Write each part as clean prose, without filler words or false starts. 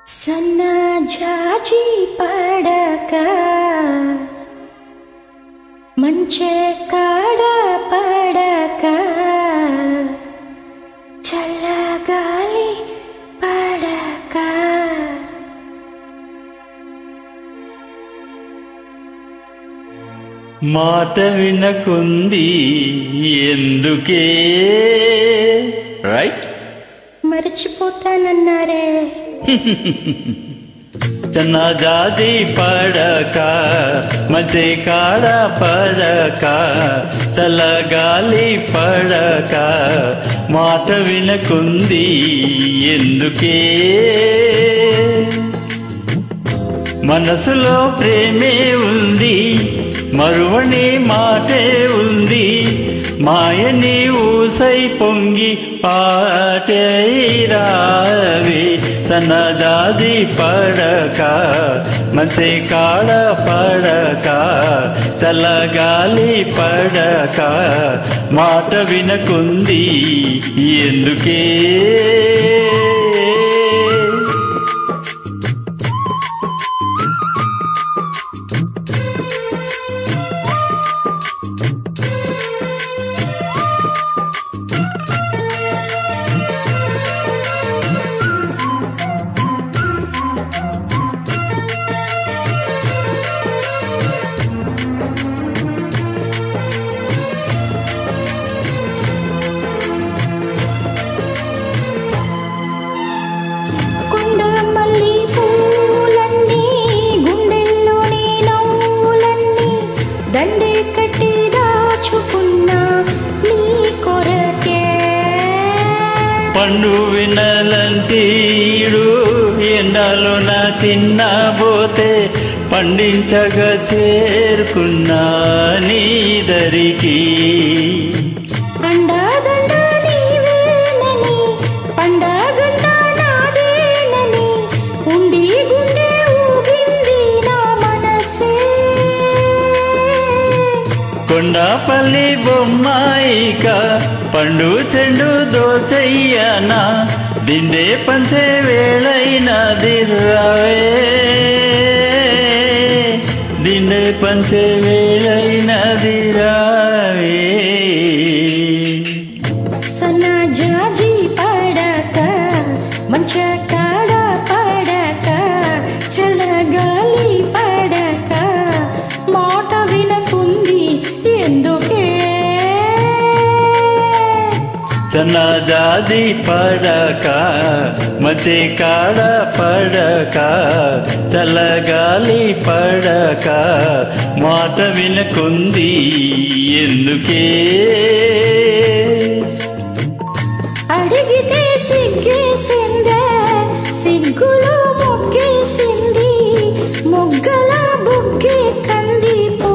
సన్నజాజి పడక మంచే కాడ పడక చల్లగాలి పడక మాట వినకుంది ఎందుకే రైట్ మర్చిపోతానన్నారే సన్నజాజి పడక మంచే కాడ పడక చల్లగాలి పడక మాట వినకుంది ఎందుకే మనసులో ప్రేమే ఉంది మరువని మాటే ఉంది మాయని ఊసై పొంగి పాటైరావే సన్నజాజి పడక మంచే కాడ పడక చల్లగాలి పడక మాట వినకుంది ఎందుకే పండు వినలంటీడు ఎండలో నా చిన్న పోతే పండించగా చేరుకున్నా నీ దరికి కొండపల్లి బొమ్మాయిక పండు చెండు దోచయ్యనా దిండే పంచే వేళైనది రావే దిండే పంచే వేళైనది రావే సన్నజాజి పడక మంచే కాడ పడక చల్లగాలి పడక మాట వినకుంది ఎందుకే సన్నజాజి పడక మంచే కాడ పడక చల్లగాలి పడక మాట వినకుంది ఎందుకే అడిగితే సిగ్గేసిందే సిగ్గులో మొగ్గేసింది మొగ్గల బుగ్గే కందిపోయేనే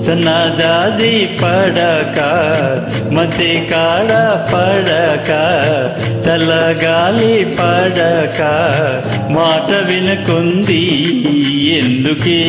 సన్నజాజి పడక మంచే కాడ పడక చల్లగాలి పడక మాట వినకుంది ఎందుకే